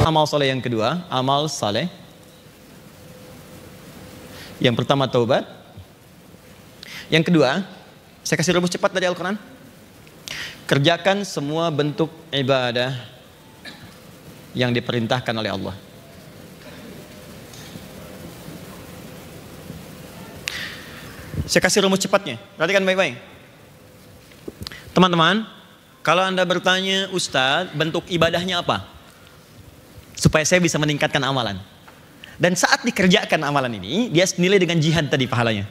amal soleh yang kedua, amal saleh. Yang pertama taubat. Yang kedua, saya kasih rumus cepat dari Al-Quran. Kerjakan semua bentuk ibadah yang diperintahkan oleh Allah. Saya kasih rumus cepatnya. Perhatikan baik-baik. Teman-teman, kalau Anda bertanya, Ustadz, bentuk ibadahnya apa? Supaya saya bisa meningkatkan amalan. Dan saat dikerjakan amalan ini, dia senilai dengan jihad tadi pahalanya.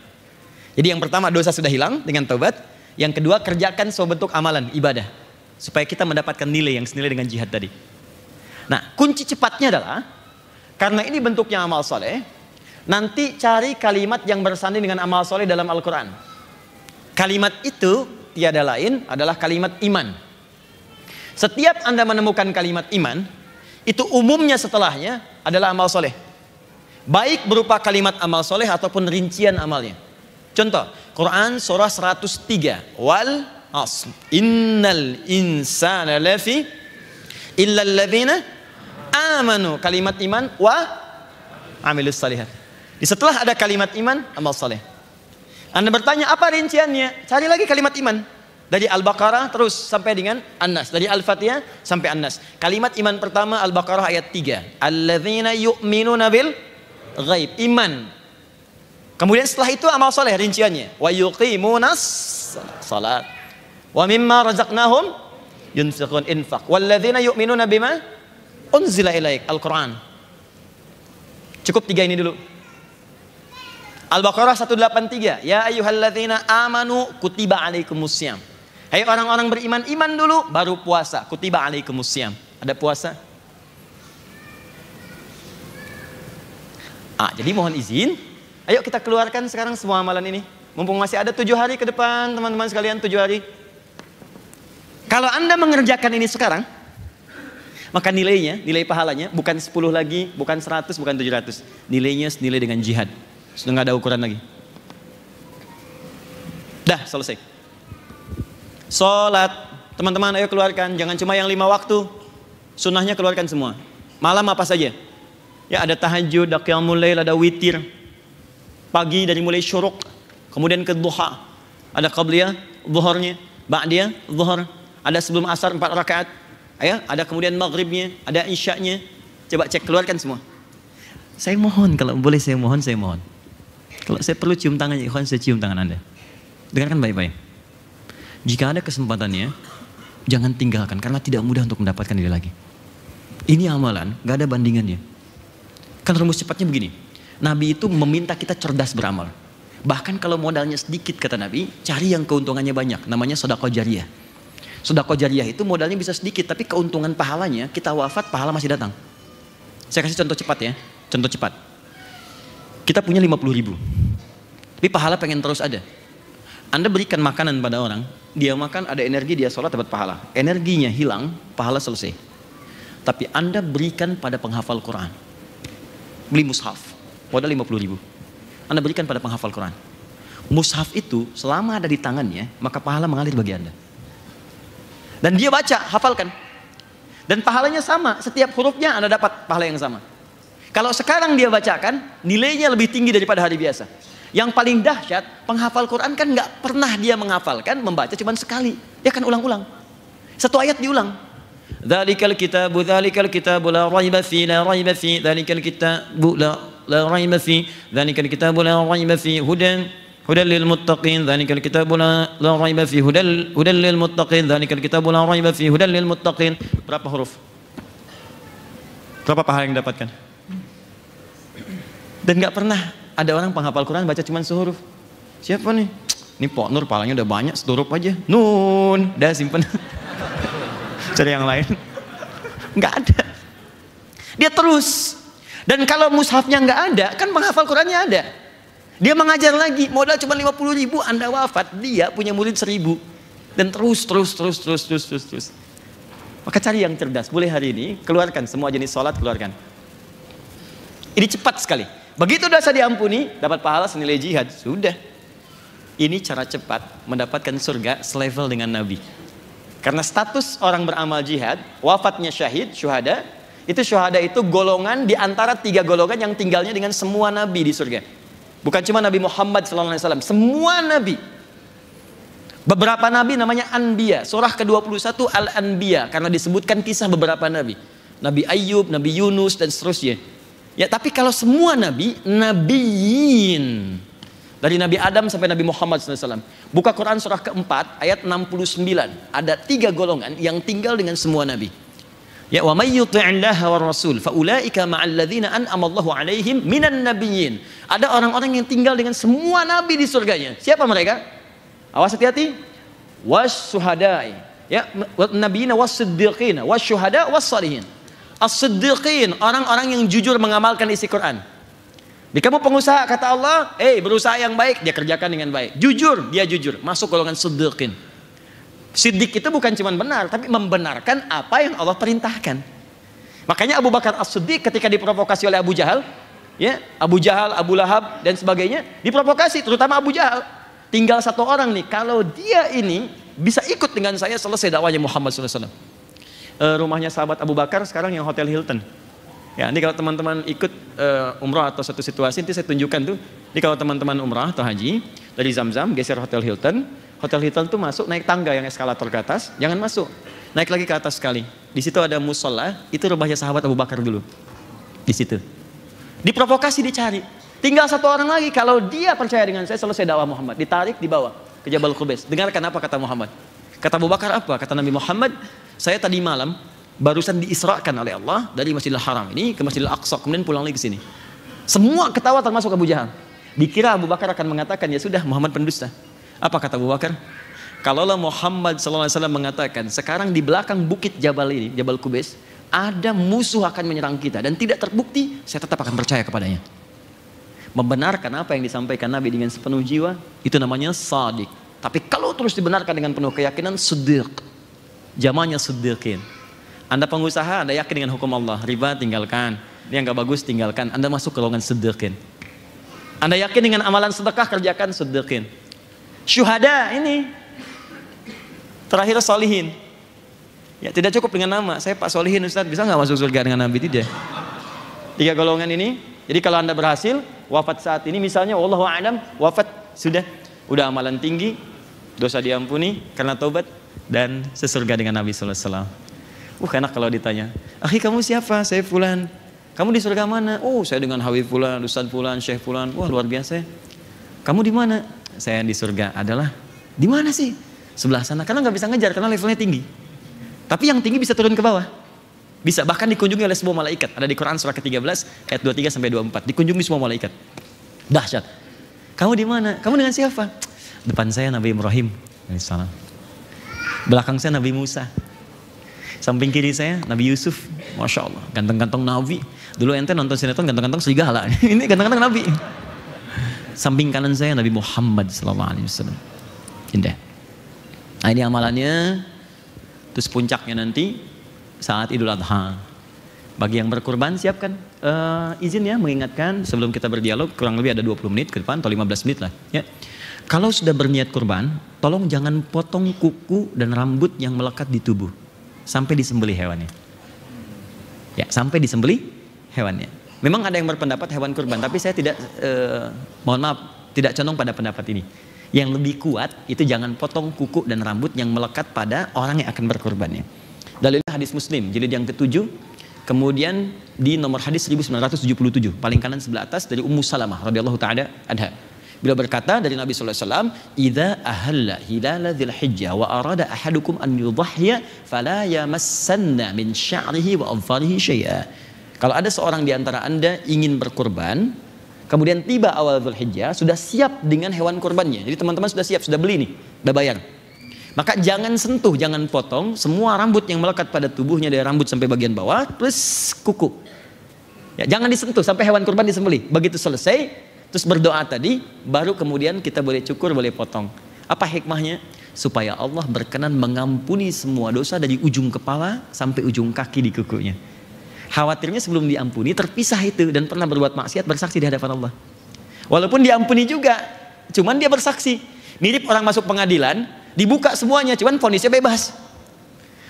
Jadi yang pertama, dosa sudah hilang dengan taubat. Yang kedua, kerjakan semua bentuk amalan, ibadah. Supaya kita mendapatkan nilai yang senilai dengan jihad tadi. Nah, kunci cepatnya adalah, karena ini bentuknya amal soleh, nanti cari kalimat yang bersanding dengan amal soleh dalam Al-Quran. Kalimat itu tiada lain adalah kalimat iman. Setiap Anda menemukan kalimat iman, itu umumnya setelahnya adalah amal soleh. Baik berupa kalimat amal soleh ataupun rincian amalnya. Contoh, Quran surah 103. Wal asr. Innal insana lafi illal ladzina amanu. Kalimat iman wa amilus salihat. Di setelah ada kalimat iman, amal soleh. Anda bertanya apa rinciannya? Cari lagi kalimat iman. Dari Al-Baqarah terus sampai dengan An-Nas. Dari Al-Fatihah sampai An-Nas. Kalimat iman pertama Al-Baqarah ayat 3. Alladzina yu'minuna bil ghaib. Iman. Kemudian setelah itu amal soleh rinciannya. Wa yuqimunas salat. Wa mimma razaqnahum yunfiqun infaq. Walladzina yu'minuna bima unzila ilaik. Al-Quran. Cukup 3 ini dulu. Al-Baqarah 183. Ya ayyuhalladzina amanu kutiba alaikumussyam. Hai orang-orang beriman, iman dulu baru puasa. Kutiba alaikumussyam. Ada puasa. Jadi mohon izin, ayo kita keluarkan sekarang semua amalan ini. Mumpung masih ada 7 hari ke depan, teman-teman sekalian, 7 hari. Kalau Anda mengerjakan ini sekarang, maka nilainya, nilai pahalanya bukan 10 lagi, bukan 100, bukan 700. Nilainya senilai dengan jihad. Sudah nggak ada ukuran lagi. Dah selesai. Sholat, teman-teman ayo keluarkan. Jangan cuma yang 5 waktu. Sunnahnya keluarkan semua. Malam apa saja. Ya ada tahajud, ada qiyamul lail, ada witir. Pagi dari mulai syuruk, kemudian ke duha. Ada qabliyah, zuhurnya. Ba'diyah, zuhur. Ada sebelum asar 4 rakaat. Ya, ada kemudian maghribnya, ada isya'nya. Coba cek, keluarkan semua. Saya mohon, kalau boleh saya mohon. Kalau saya perlu cium tangan ikhwan, saya cium tangan Anda. Dengarkan baik-baik. Jika ada kesempatannya, jangan tinggalkan karena tidak mudah untuk mendapatkan ini lagi. Ini amalan, gak ada bandingannya. Kan rumus cepatnya begini. Nabi itu meminta kita cerdas beramal. Bahkan kalau modalnya sedikit kata Nabi, cari yang keuntungannya banyak. Namanya sedekah jariyah. Sedekah jariyah itu modalnya bisa sedikit, tapi keuntungan pahalanya kita wafat, pahala masih datang. Saya kasih contoh cepat ya. Contoh cepat. Kita punya 50.000. Tapi pahala pengen terus ada. Anda berikan makanan pada orang, dia makan ada energi, dia sholat dapat pahala. Energinya hilang, pahala selesai. Tapi Anda berikan pada penghafal Quran. Beli mushaf, modal 50.000. Anda berikan pada penghafal Quran. Mushaf itu selama ada di tangannya, maka pahala mengalir bagi Anda. Dan dia baca, hafalkan. Dan pahalanya sama, setiap hurufnya Anda dapat pahala yang sama. Kalau sekarang dia bacakan, nilainya lebih tinggi daripada hari biasa. Yang paling dahsyat, penghafal Quran kan nggak pernah dia menghafalkan, membaca cuma sekali. Dia akan ulang-ulang. Satu ayat diulang. Dzalikal kitabu la raiba fi, la raiba fi, dzalikal kitabu la raiba fi, dzalikal kitabu la raiba fi, hudan lil muttaqin, dzalikal kitabu la raiba fi, hudan lil muttaqin, dzalikal kitabu la raiba fi, hudan lil muttaqin. Berapa huruf? Berapa pahala yang didapatkan? Dan gak pernah ada orang penghafal Quran baca cuma sehuruf. Siapa nih? Ini Pok Nur pahalanya udah banyak, sehuruf aja. Nun, dah simpen. Cari yang lain. Gak ada. Dia terus. Dan kalau mushafnya gak ada, kan penghafal Qurannya ada. Dia mengajar lagi, modal cuma 50.000, Anda wafat, dia punya murid 1.000. Dan terus. Maka cari yang cerdas. Boleh hari ini, keluarkan semua jenis sholat, keluarkan. Ini cepat sekali. Begitu dosa diampuni, dapat pahala senilai jihad. Sudah. Ini cara cepat mendapatkan surga selevel dengan Nabi. Karena status orang beramal jihad, wafatnya syahid, syuhada, Itu syuhada itu golongan di antara 3 golongan yang tinggalnya dengan semua nabi di surga. Bukan cuma Nabi Muhammad SAW, semua nabi. Beberapa nabi namanya Anbiya. Surah ke-21 Al-Anbiya, karena disebutkan kisah beberapa nabi. Nabi Ayyub, Nabi Yunus, dan seterusnya. Ya, tapi kalau semua nabi, nabiyin. Dari Nabi Adam sampai Nabi Muhammad SAW. Buka Quran surah ke-4 ayat 69. Ada 3 golongan yang tinggal dengan semua nabi. Ya, wa may yuti'illaha war rasul fa ulaika ma'al ladzina an'ama Allahu 'alaihim minan nabiyyin. Ada orang-orang yang tinggal dengan semua nabi di surganya. Siapa mereka? Awas, hati-hati. Wasyuhada'i, ya, nabiyina wasiddiqina wasyuhada wassalihin. As-siddiqin, orang-orang yang jujur mengamalkan isi Quran. Di kamu pengusaha, kata Allah, berusaha yang baik, dia kerjakan dengan baik. Jujur, dia jujur, masuk golongan siddiqin. Siddiq itu bukan cuma benar, tapi membenarkan apa yang Allah perintahkan. Makanya Abu Bakar As-Siddiq ketika diprovokasi oleh Abu Jahal, ya, Abu Jahal, Abu Lahab dan sebagainya, diprovokasi, terutama Abu Jahal. Tinggal 1 orang nih, kalau dia ini bisa ikut dengan saya, selesai dakwahnya Muhammad SAW. Rumahnya sahabat Abu Bakar sekarang yang Hotel Hilton. Ya, ini kalau teman-teman ikut umrah atau satu situasi, nanti saya tunjukkan tuh. Ini kalau teman-teman umrah atau haji, dari Zamzam geser Hotel Hilton. Hotel Hilton tuh masuk naik tangga yang eskalator ke atas, jangan masuk. Naik lagi ke atas sekali. Di situ ada musola, itu rumahnya sahabat Abu Bakar dulu. Di situ. Diprovokasi, dicari. Tinggal 1 orang lagi, kalau dia percaya dengan saya, selesai dakwah Muhammad. Ditarik, dibawa ke Jabal Qubais. Dengarkan apa kata Muhammad. Kata Abu Bakar apa? Kata Nabi Muhammad, saya tadi malam barusan diisrakan oleh Allah dari Masjidil Haram ini ke Masjidil Aqsa, kemudian pulang lagi ke sini. Semua ketawa termasuk Abu Jahal. Dikira Abu Bakar akan mengatakan, ya sudah, Muhammad pendusta. Apa kata Abu Bakar? Kalaulah Muhammad SAW mengatakan, sekarang di belakang bukit Jabal ini, Jabal Qubais, ada musuh akan menyerang kita dan tidak terbukti, saya tetap akan percaya kepadanya. Membenarkan apa yang disampaikan Nabi dengan sepenuh jiwa, itu namanya shadiq. Tapi kalau terus dibenarkan dengan penuh keyakinan, siddiq. Jamannya siddiqin. Anda pengusaha, Anda yakin dengan hukum Allah, riba tinggalkan, ini yang gak bagus tinggalkan, Anda masuk ke golongan siddiqin. Anda yakin dengan amalan sedekah, kerjakan, siddiqin. Syuhada ini terakhir solihin. Ya, tidak cukup dengan nama, saya Pak Solihin Ustaz, bisa nggak masuk surga dengan Nabi? Tidak. 3 golongan ini. Jadi kalau Anda berhasil wafat saat ini, misalnya wallahu a'lam, wafat sudah amalan tinggi, dosa diampuni karena taubat, dan sesurga dengan Nabi sallallahu alaihi wasallam. Enak kalau ditanya, "Akhi, kamu siapa?" "Saya fulan." "Kamu di surga mana?" "Oh, saya dengan Habib fulan, Ustaz fulan, Syekh fulan." "Wah, luar biasa." "Kamu di mana?" "Saya di surga." "Adalah di mana sih?" "Sebelah sana." Karena nggak bisa ngejar, karena levelnya tinggi. Tapi yang tinggi bisa turun ke bawah. Bisa bahkan dikunjungi oleh semua malaikat. Ada di Quran surah ke-13 ayat 23 sampai 24. Dikunjungi semua malaikat. Dahsyat. "Kamu di mana?" "Kamu dengan siapa?" "Depan saya Nabi Ibrahim alaihissalam. Belakang saya Nabi Musa. Samping kiri saya Nabi Yusuf." Masya Allah, ganteng-ganteng Nabi. Dulu ente nonton sinetron ganteng-ganteng serigala. Ini ganteng-ganteng Nabi. Samping kanan saya Nabi Muhammad SAW. Indah. Nah, ini amalannya. Terus puncaknya nanti saat Idul Adha. Bagi yang berkurban, siapkan izin ya, mengingatkan sebelum kita berdialog, kurang lebih ada 20 menit ke depan atau 15 menit lah ya. Kalau sudah berniat kurban, tolong jangan potong kuku dan rambut yang melekat di tubuh sampai disembelih hewannya. Ya, sampai disembelih hewannya. Memang ada yang berpendapat hewan kurban, tapi saya tidak mohon maaf, tidak condong pada pendapat ini. Yang lebih kuat itu jangan potong kuku dan rambut yang melekat pada orang yang akan berkurbannya. Dalilnya hadis Muslim jilid yang ke-7, kemudian di nomor hadis 1977, paling kanan sebelah atas, dari Ummu Salamah radhiyallahu taala anha. Beliau berkata dari Nabi sallallahu alaihi wasallam, "Idza ahalla hilal dzil hijjah wa arada ahadukum an yudhhiya fala yamassanna min sya'rihi wa adfarihi syai'a." Kalau ada seorang di antara Anda ingin berkurban, kemudian tiba awal Dzulhijjah, sudah siap dengan hewan kurbannya. Jadi teman-teman sudah siap, sudah beli nih, sudah bayar. Maka jangan sentuh, jangan potong semua rambut yang melekat pada tubuhnya dari rambut sampai bagian bawah plus kuku. Ya, jangan disentuh sampai hewan kurban disembelih. Begitu selesai, terus berdoa tadi, baru kemudian kita boleh cukur, boleh potong. Apa hikmahnya? Supaya Allah berkenan mengampuni semua dosa dari ujung kepala sampai ujung kaki di kukunya. Khawatirnya sebelum diampuni terpisah itu dan pernah berbuat maksiat, bersaksi di hadapan Allah. Walaupun diampuni juga, cuman dia bersaksi. Mirip orang masuk pengadilan, dibuka semuanya, cuman vonisnya bebas.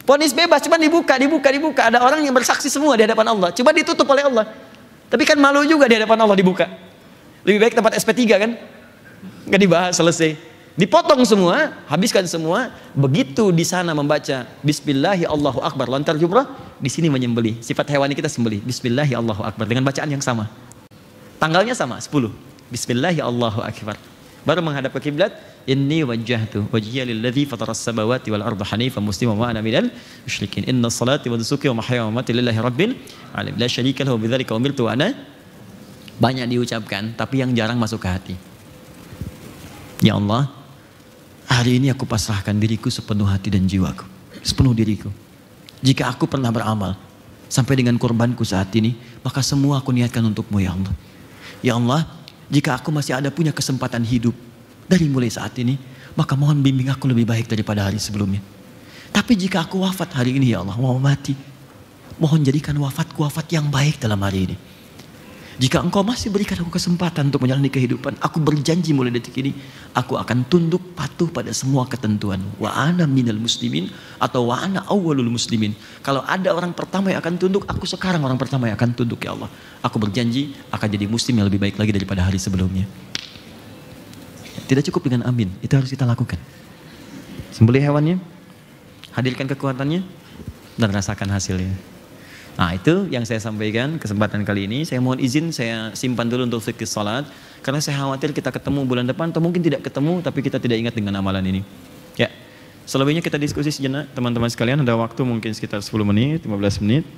Vonis bebas, cuma dibuka. Ada orang yang bersaksi semua di hadapan Allah. Cuma ditutup oleh Allah. Tapi kan malu juga di hadapan Allah dibuka. Lebih baik tempat SP3 kan? Nggak dibahas, selesai. Dipotong semua, habiskan semua. Begitu di sana membaca Bismillahi Allahu Akbar, lontar jumrah, di sini menyembelih. Sifat hewani kita sembelih. Bismillahi Allahu Akbar dengan bacaan yang sama. Tanggalnya sama, 10. Bismillahi Allahu Akbar. Baru menghadap ke kiblat. Inni wajjahtu wajhiya lilladzi fataras samawati wal arda hanifan musliman wa ana minal musyrikin. Inna salati wa nusuki wa mahyaya wa mamati lillahi rabbil alamin. La syarika lahu wa bidzalika umirtu wa ana. Banyak diucapkan, tapi yang jarang masuk ke hati. Ya Allah, hari ini aku pasrahkan diriku sepenuh hati dan jiwaku, sepenuh diriku. Jika aku pernah beramal sampai dengan korbanku saat ini, maka semua aku niatkan untukmu ya Allah. Ya Allah, jika aku masih ada punya kesempatan hidup dari mulai saat ini, maka mohon bimbing aku lebih baik daripada hari sebelumnya. Tapi jika aku wafat hari ini ya Allah, mau mati, mohon jadikan wafatku wafat yang baik dalam hari ini. Jika engkau masih berikan aku kesempatan untuk menjalani kehidupan, aku berjanji mulai detik ini, aku akan tunduk patuh pada semua ketentuan. Wa ana minal muslimin atau wa ana awwalul muslimin. Kalau ada orang pertama yang akan tunduk, aku sekarang orang pertama yang akan tunduk ya Allah. Aku berjanji akan jadi muslim yang lebih baik lagi daripada hari sebelumnya. Tidak cukup dengan amin, itu harus kita lakukan. Sembelih hewannya, hadirkan kekuatannya, dan rasakan hasilnya. Nah itu yang saya sampaikan kesempatan kali ini. Saya mohon izin saya simpan dulu untuk fikih salat, karena saya khawatir kita ketemu bulan depan atau mungkin tidak ketemu tapi kita tidak ingat dengan amalan ini. Ya, selebihnya kita diskusi sejenak teman-teman sekalian. Ada waktu mungkin sekitar 10 menit, 15 menit.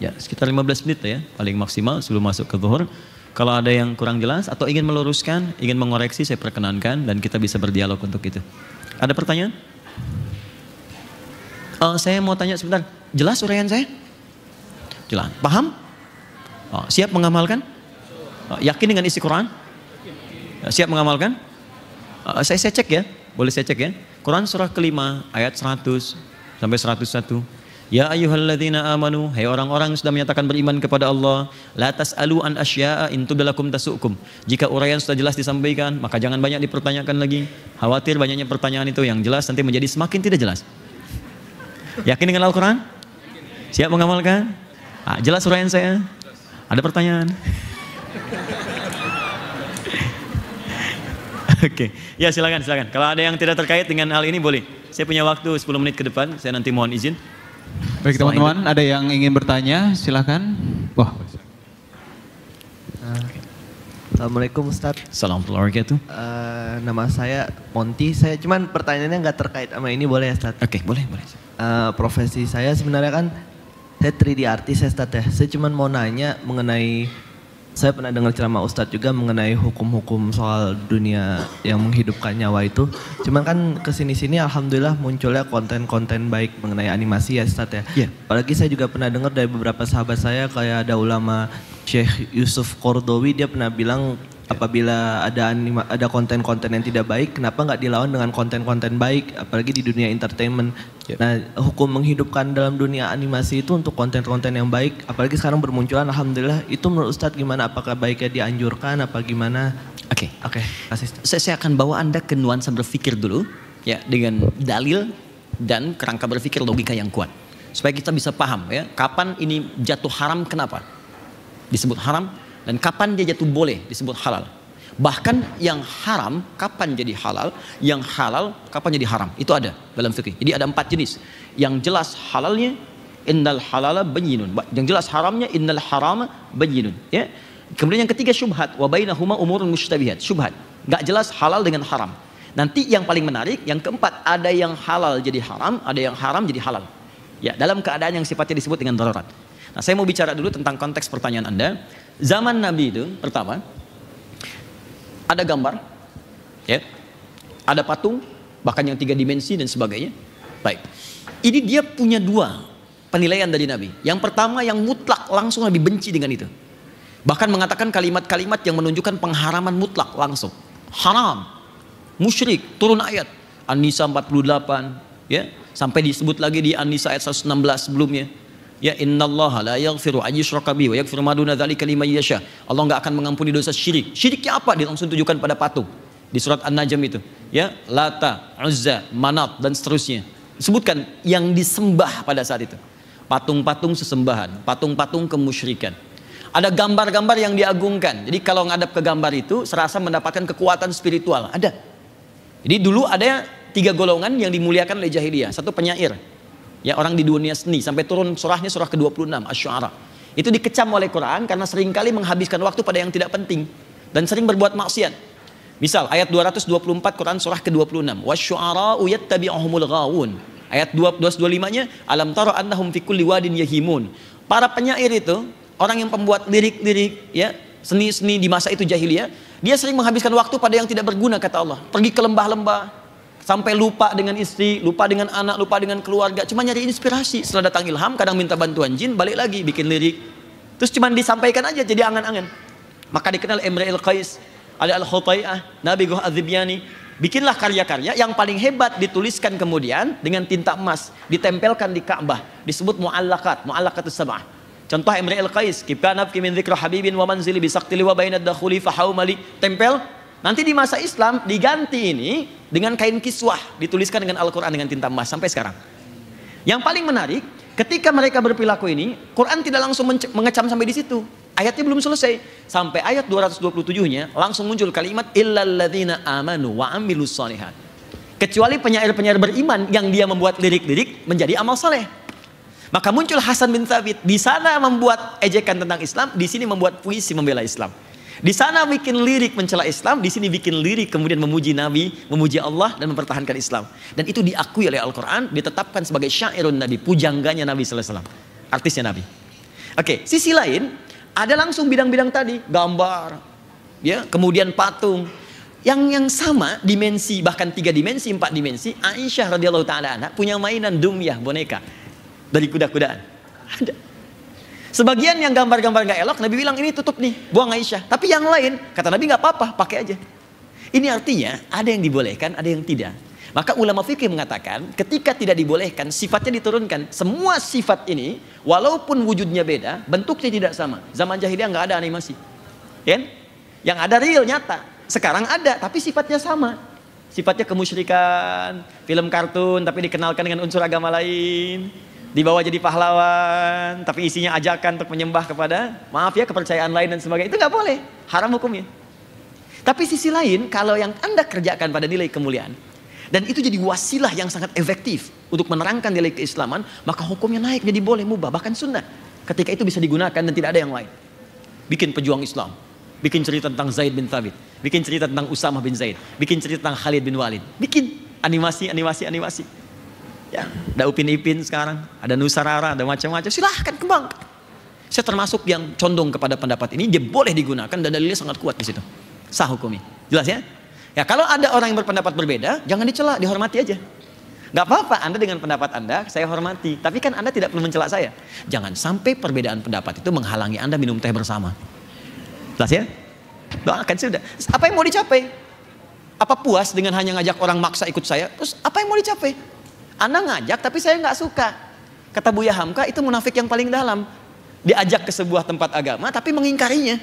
Ya sekitar 15 menit ya paling maksimal sebelum masuk ke zuhur. Kalau ada yang kurang jelas atau ingin meluruskan, ingin mengoreksi, saya perkenankan dan kita bisa berdialog untuk itu. Ada pertanyaan? Saya mau tanya sebentar, jelas uraian saya? Jelas. Paham? Siap mengamalkan? Yakin dengan isi Quran? Siap mengamalkan? Saya cek ya, boleh saya cek ya. Quran surah kelima ayat 100 sampai 101. Ya ayyuhalladzina amanu, hai orang-orang yang sudah menyatakan beriman kepada Allah, la tas'alu an asya'a in tubdalakum tasu'kum. Jika uraian sudah jelas disampaikan, maka jangan banyak dipertanyakan lagi. Khawatir banyaknya pertanyaan itu yang jelas nanti menjadi semakin tidak jelas. Yakin dengan Al-Quran? Siap mengamalkan? Jelas uraian saya? Ada pertanyaan? Oke, ya silakan. Kalau ada yang tidak terkait dengan hal ini boleh. Saya punya waktu 10 menit ke depan, saya nanti mohon izin. Baik teman-teman, ada yang ingin bertanya, silakan. Wah. Assalamualaikum Ustadz. Assalamualaikum warahmatullahi wabarakatuh. Nama saya Monty. Saya cuman pertanyaannya nggak terkait sama ini, boleh ya Ustadz? Oke, boleh. Profesi saya sebenarnya kan saya 3D artis ya Ustadz ya. Saya cuman mau nanya mengenai, saya pernah dengar ceramah Ustadz juga mengenai hukum-hukum soal dunia yang menghidupkan nyawa itu. Cuman kan kesini-sini alhamdulillah munculnya konten-konten baik mengenai animasi ya Ustadz ya. Yeah. Apalagi saya juga pernah dengar dari beberapa sahabat saya, kayak ada ulama Syekh Yusuf Qaradawi, dia pernah bilang apabila ada konten-konten yang tidak baik, kenapa nggak dilawan dengan konten-konten baik, apalagi di dunia entertainment. Nah, hukum menghidupkan dalam dunia animasi itu untuk konten-konten yang baik, apalagi sekarang bermunculan, alhamdulillah, itu menurut Ustadz gimana? Apakah baiknya dianjurkan, apa gimana? Oke, kasih. Saya akan bawa Anda ke nuansa berpikir dulu, ya, dengan dalil dan kerangka berpikir logika yang kuat, supaya kita bisa paham, ya, kapan ini jatuh haram, kenapa disebut haram, dan kapan dia jatuh boleh disebut halal. Bahkan yang haram kapan jadi halal, yang halal kapan jadi haram, itu ada dalam fikih. Jadi ada 4 jenis. Yang jelas halalnya innal halala bayyinun, yang jelas haramnya innal harama bayyinun, ya. Kemudian yang ketiga syubhat, wa bainahuma umurun mushtabihat, syubhat, nggak jelas halal dengan haram. Nanti yang paling menarik yang keempat, ada yang halal jadi haram, ada yang haram jadi halal, ya, dalam keadaan yang sifatnya disebut dengan darurat. Nah, saya mau bicara dulu tentang konteks pertanyaan Anda. Zaman Nabi itu pertama ada gambar, ya, ada patung, bahkan yang 3 dimensi dan sebagainya. Baik, ini dia punya 2 penilaian dari Nabi. Yang pertama yang mutlak, langsung Nabi benci dengan itu. Bahkan mengatakan kalimat-kalimat yang menunjukkan pengharaman mutlak langsung. Haram, musyrik, turun ayat An-Nisa 48, ya, sampai disebut lagi di An-Nisa ayat 116 sebelumnya. Ya, innallaha la yaghfiru an yushraka bihi wa yaghfiru ma duna dzalika liman yasha. Allah enggak akan mengampuni dosa syirik. Syiriknya apa? Dia langsung tunjukkan pada patung di surat An-Najm itu. Ya, Lata, Uzza, Manat dan seterusnya. Sebutkan yang disembah pada saat itu. Patung-patung sesembahan, patung-patung kemusyrikan. Ada gambar-gambar yang diagungkan. Jadi kalau ngadap ke gambar itu serasa mendapatkan kekuatan spiritual. Ada. Jadi dulu ada 3 golongan yang dimuliakan oleh jahiliyah. Satu penyair. Ya, orang di dunia seni sampai turun surahnya surah ke-26 Asy-Syu'ara. Itu dikecam oleh Quran karena seringkali menghabiskan waktu pada yang tidak penting dan sering berbuat maksiat. Misal ayat 224 Quran surah ke-26, wasyu'ara'u yattabi'uhumul ghawun. Ayat 225-nya, alam tara annahum fi kulli wadin yahimun. Para penyair itu, orang yang pembuat lirik-lirik ya, seni-seni di masa itu jahiliyah, dia sering menghabiskan waktu pada yang tidak berguna kata Allah. Pergi ke lembah-lembah sampai lupa dengan istri, lupa dengan anak, lupa dengan keluarga, cuma nyari inspirasi. Setelah datang ilham, kadang minta bantuan jin, balik lagi bikin lirik. Terus cuma disampaikan aja jadi angan-angan. Maka dikenal Imrul Qais, ada Al-Khutai'ah, Nabi Goh Az-Zibyani. Bikinlah karya-karya yang paling hebat, dituliskan kemudian dengan tinta emas, ditempelkan di Ka'bah, disebut mu'allaqatus sab'ah. Contoh Imrul Qais, kibkana min dzikra habibin wa manzili bi saqtili wa bainad dakhuli fa haumali, tempel. Nanti di masa Islam diganti ini dengan kain kiswah, dituliskan dengan Al-Qur'an dengan tinta emas sampai sekarang. Yang paling menarik, ketika mereka berperilaku ini, Quran tidak langsung mengecam sampai di situ. Ayatnya belum selesai. Sampai ayat 227-nya langsung muncul kalimat illalladzina amanu wa amilus shalihat. Kecuali penyair-penyair beriman yang dia membuat lirik-lirik menjadi amal saleh. Maka muncul Hasan bin Thabit, di sana membuat ejekan tentang Islam, di sini membuat puisi membela Islam. Di sana bikin lirik mencela Islam, di sini bikin lirik kemudian memuji Nabi, memuji Allah dan mempertahankan Islam. Dan itu diakui oleh Al-Qur'an, ditetapkan sebagai syairun Nabi, pujangganya Nabi sallallahu alaihi wasallam. Artisnya Nabi. Oke, sisi lain ada langsung bidang-bidang tadi, gambar, ya, kemudian patung, yang sama dimensi, bahkan 3 dimensi, 4 dimensi. Aisyah radhiyallahu taala anha punya mainan dumyah, boneka dari kuda-kudaan. Ada. Sebagian yang gambar-gambar nggak elok, Nabi bilang ini tutup nih, buang Aisyah. Tapi yang lain, kata Nabi nggak apa-apa, pakai aja. Ini artinya ada yang dibolehkan, ada yang tidak. Maka ulama fikih mengatakan ketika tidak dibolehkan, sifatnya diturunkan. Semua sifat ini walaupun wujudnya beda, bentuknya tidak sama. Zaman jahiliyah nggak ada animasi, ya? Yang ada real, nyata. Sekarang ada, tapi sifatnya sama. Sifatnya kemusyrikan, film kartun tapi dikenalkan dengan unsur agama lain, dibawa jadi pahlawan tapi isinya ajakan untuk menyembah kepada, maaf ya, kepercayaan lain dan sebagainya. Itu nggak boleh, haram hukumnya. Tapi sisi lain, kalau yang Anda kerjakan pada nilai kemuliaan dan itu jadi wasilah yang sangat efektif untuk menerangkan nilai keislaman, maka hukumnya naik jadi boleh, mubah, bahkan sunnah. Ketika itu bisa digunakan dan tidak ada yang lain. Bikin pejuang Islam, bikin cerita tentang Zaid bin Thabit, bikin cerita tentang Usamah bin Zaid, bikin cerita tentang Khalid bin Walid, bikin animasi. Ya, ada Upin Ipin sekarang, ada Nusarara, ada macam-macam. Silahkan kembang. Saya termasuk yang condong kepada pendapat ini, dia boleh digunakan dan dalilnya sangat kuat di situ. Sah hukumnya. Jelas ya? Ya, kalau ada orang yang berpendapat berbeda, jangan dicela, dihormati aja. Gak apa-apa, Anda dengan pendapat Anda, saya hormati. Tapi kan Anda tidak perlu mencela saya. Jangan sampai perbedaan pendapat itu menghalangi Anda minum teh bersama. Jelas ya? Doakan sudah. Apa yang mau dicapai? Apa puas dengan hanya ngajak orang maksa ikut saya? Terus apa yang mau dicapai? Anda ngajak tapi saya nggak suka. Kata Buya Hamka, itu munafik yang paling dalam. Diajak ke sebuah tempat agama tapi mengingkarinya.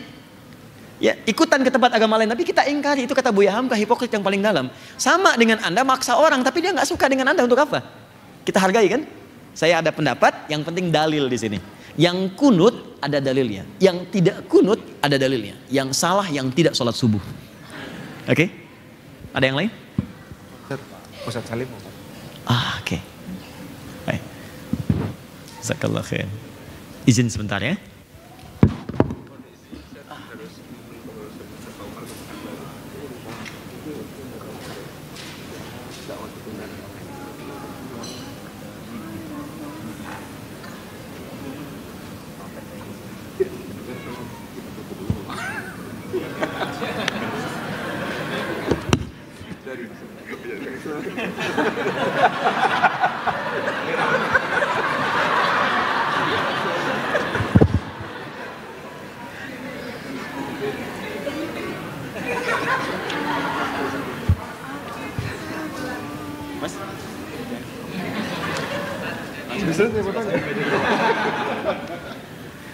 Ya, ikutan ke tempat agama lain tapi kita ingkari, itu kata Buya Hamka hipokrit yang paling dalam. Sama dengan Anda maksa orang tapi dia nggak suka dengan Anda, untuk apa? Kita hargai kan? Saya ada pendapat, yang penting dalil di sini. Yang kunut ada dalilnya, yang tidak kunut ada dalilnya. Yang salah yang tidak sholat subuh. Oke? Ada yang lain? Ustaz Salim. Oke. Baik. Jazakallah khair. Izin sebentar ya. Mas? Bisa saya mau tanya?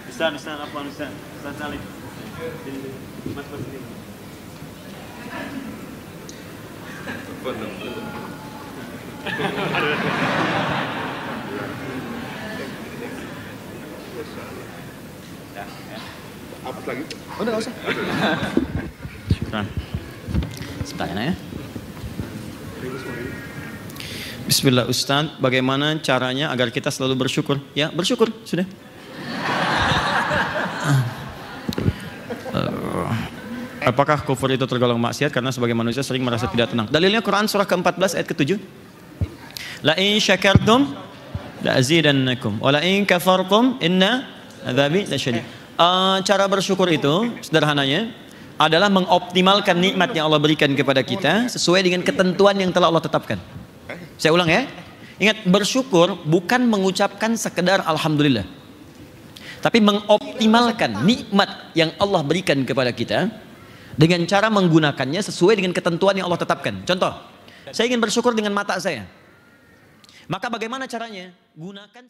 Ustaz, apa Ustaz? Ustaz Salim. Mas ini. Benar. Apa lagi? Udah nggak usah. Nah, sebentar ya. Bismillah Ustaz, bagaimana caranya agar kita selalu bersyukur? Ya, bersyukur sudah. Apakah kufur itu tergolong maksiat karena sebagai manusia sering merasa tidak tenang? Dalilnya Quran surah ke-14 ayat ke-7. La in syakartum la azidannakum wa la in kafartum inna adzabi lasyadid. Cara bersyukur itu sederhananya adalah mengoptimalkan nikmat yang Allah berikan kepada kita sesuai dengan ketentuan yang telah Allah tetapkan. Saya ulang ya. Ingat, bersyukur bukan mengucapkan sekedar alhamdulillah, tapi mengoptimalkan nikmat yang Allah berikan kepada kita dengan cara menggunakannya sesuai dengan ketentuan yang Allah tetapkan. Contoh, saya ingin bersyukur dengan mata saya. Maka bagaimana caranya? Gunakan